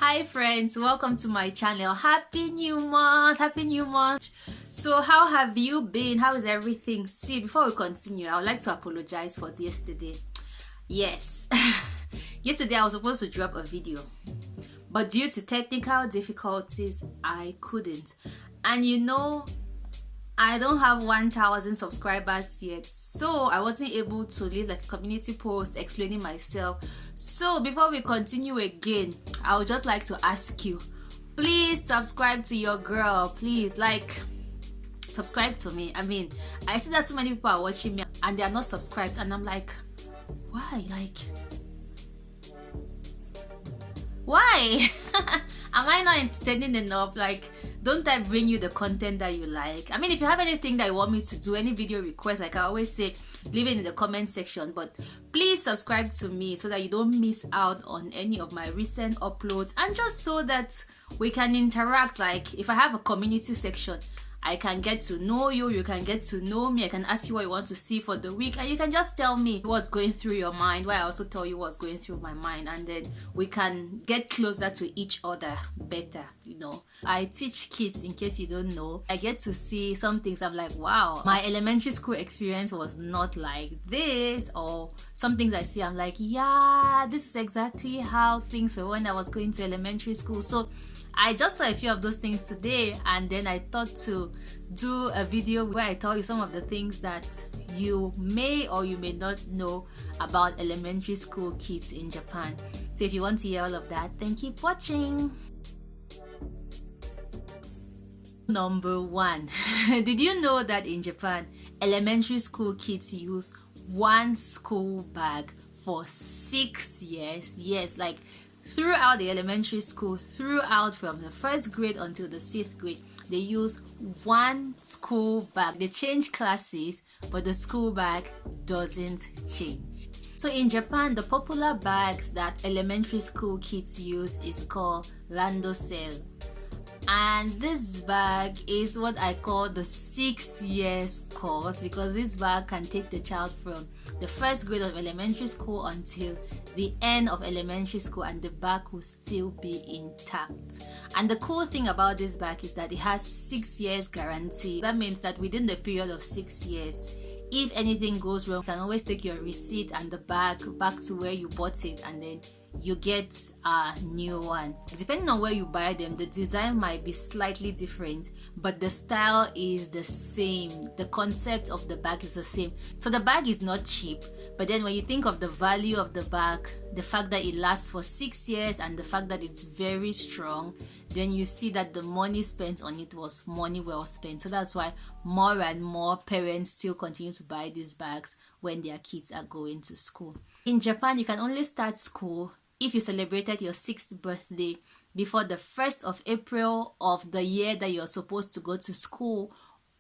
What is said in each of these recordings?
Hi friends, welcome to my channel. Happy new month, happy new month. So how have you been? How is everything? See, before we continue, I would like to apologize for yesterday. Yes, yesterday I was supposed to drop a video, but due to technical difficulties I couldn't. And you know, I don't have 1,000 subscribers yet, so I wasn't able to leave like a community post explaining myself. So before we continue again, I would just like to ask you, please subscribe to your girl. Please, like, subscribe to me. I mean, I see that so many people are watching me and they are not subscribed, and I'm like, why? Like, why? Am I not entertaining enough? Like, don't I bring you the content that you like? I mean, if you have anything that you want me to do, any video request, like I always say, leave it in the comment section. But please subscribe to me so that you don't miss out on any of my recent uploads, and just so that we can interact. Like, if I have a community section, I can get to know you, you can get to know me, I can ask you what you want to see for the week, and you can just tell me what's going through your mind, while I also tell you what's going through my mind, and then we can get closer to each other better, you know. I teach kids, in case you don't know. I get to see some things I'm like, wow, my elementary school experience was not like this, or some things I see I'm like, yeah, this is exactly how things were when I was going to elementary school. So I just saw a few of those things today, and then I thought to do a video where I tell you some of the things that you may or you may not know about elementary school kids in Japan. So if you want to hear all of that, then keep watching. Number one, did you know that in Japan, elementary school kids use one school bag for 6 years? Yes, like throughout the elementary school, throughout from the first grade until the 6th grade, they use one school bag. They change classes, but the school bag doesn't change. So in Japan, the popular bags that elementary school kids use is called landosel. And this bag is what I call the 6 years course, because this bag can take the child from the first grade of elementary school until the end of elementary school, and the bag will still be intact. And the cool thing about this bag is that it has 6 years guarantee. That means that within the period of 6 years, if anything goes wrong, you can always take your receipt and the bag back to where you bought it, and then you get a new one. Depending on where you buy them, the design might be slightly different, but the style is the same. The concept of the bag is the same. So the bag is not cheap, but then when you think of the value of the bag, the fact that it lasts for 6 years and the fact that it's very strong, then you see that the money spent on it was money well spent. So that's why more and more parents still continue to buy these bags when their kids are going to school. In Japan, you can only start school if you celebrated your 6th birthday before the 1st of April of the year that you're supposed to go to school,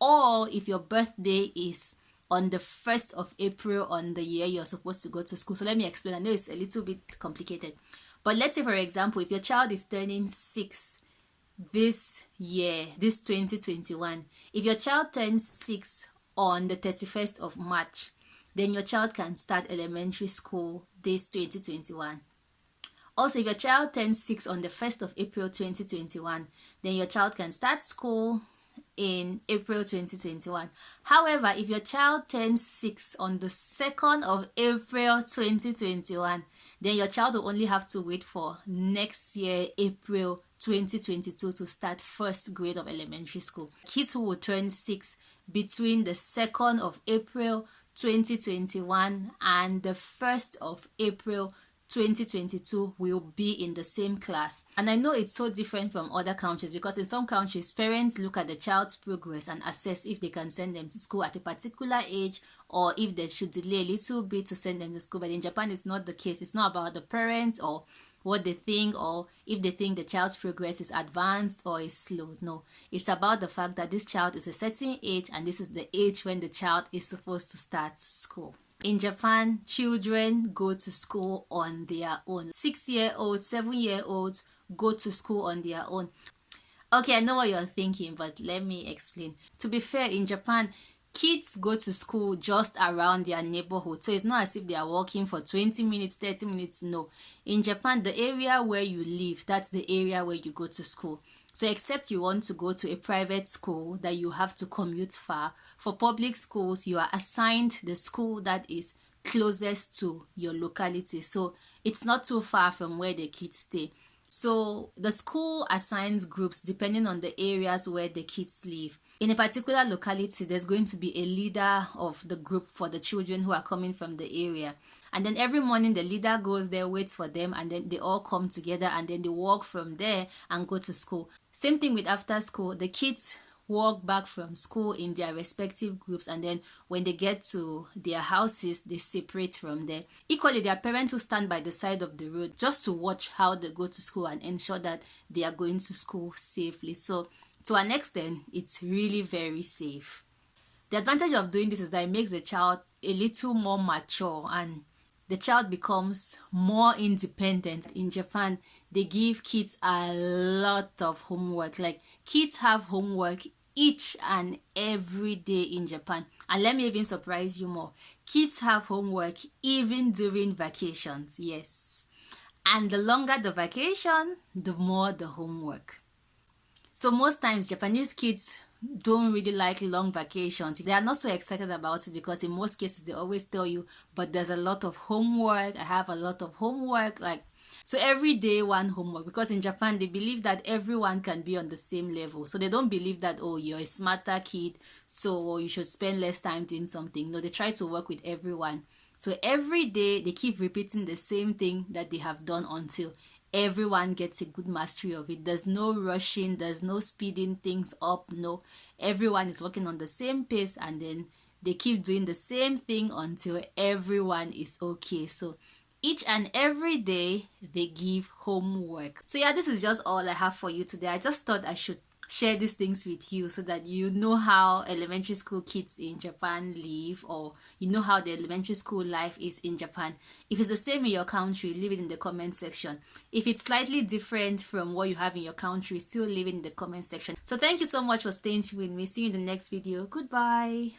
or if your birthday is on the 1st of April on the year you're supposed to go to school. So let me explain. I know it's a little bit complicated, but let's say, for example, if your child is turning 6 this year, this 2021, if your child turns 6 on the 31st of March, then your child can start elementary school this 2021. Also, if your child turns 6 on the 1st of April 2021, then your child can start school in April 2021. However, if your child turns 6 on the 2nd of April 2021, then your child will only have to wait for next year, April 2022, to start 1st grade of elementary school. Kids who will turn 6 between the 2nd of April 2021 and the 1st of April 2022 will be in the same class. And I know it's so different from other countries, because in some countries, parents look at the child's progress and assess if they can send them to school at a particular age, or if they should delay a little bit to send them to school. But in Japan, it's not the case. It's not about the parents or what they think, or if they think the child's progress is advanced or is slow. No, it's about the fact that this child is a certain age, and this is the age when the child is supposed to start school. In Japan, children go to school on their own. 6-year-olds, 7-year-olds go to school on their own. Okay, I know what you're thinking, but let me explain. To be fair, in Japan, Kids go to school just around their neighborhood, so it's not as if they are walking for 20 minutes, 30 minutes. No. In Japan, the area where you live, that's the area where you go to school. So except you want to go to a private school that you have to commute far, for public schools, you are assigned the school that is closest to your locality. So it's not too far from where the kids stay. So the school assigns groups depending on the areas where the kids live. In a particular locality, there's going to be a leader of the group for the children who are coming from the area. And then every morning the leader goes there, waits for them, and then they all come together and then they walk from there and go to school. Same thing with after school. The kids walk back from school in their respective groups, and then when they get to their houses, they separate from there. Equally, their parents will stand by the side of the road just to watch how they go to school and ensure that they are going to school safely. So to an extent, it's really very safe. The advantage of doing this is that it makes the child a little more mature and the child becomes more independent. In Japan, they give kids a lot of homework. Like, kids have homework each and every day in Japan. And let me even surprise you more. Kids have homework even during vacations. Yes. And the longer the vacation, the more the homework. So most times Japanese kids don't really like long vacations. They are not so excited about it because in most cases they always tell you, but there's a lot of homework. I have a lot of homework. Like, so every day one homework, because in Japan they believe that everyone can be on the same level. So they don't believe that, oh, you're a smarter kid, so you should spend less time doing something. No, they try to work with everyone. So every day they keep repeating the same thing that they have done until everyone gets a good mastery of it. There's no rushing, there's no speeding things up. No, everyone is working on the same pace, and then they keep doing the same thing until everyone is okay. So each and every day they give homework. So yeah, this is just all I have for you today. I just thought I should share these things with you so that you know how elementary school kids in Japan live, or you know how the elementary school life is in Japan. If it's the same in your country, leave it in the comment section. If it's slightly different from what you have in your country, still leave it in the comment section. So thank you so much for staying with me. See you in the next video. Goodbye.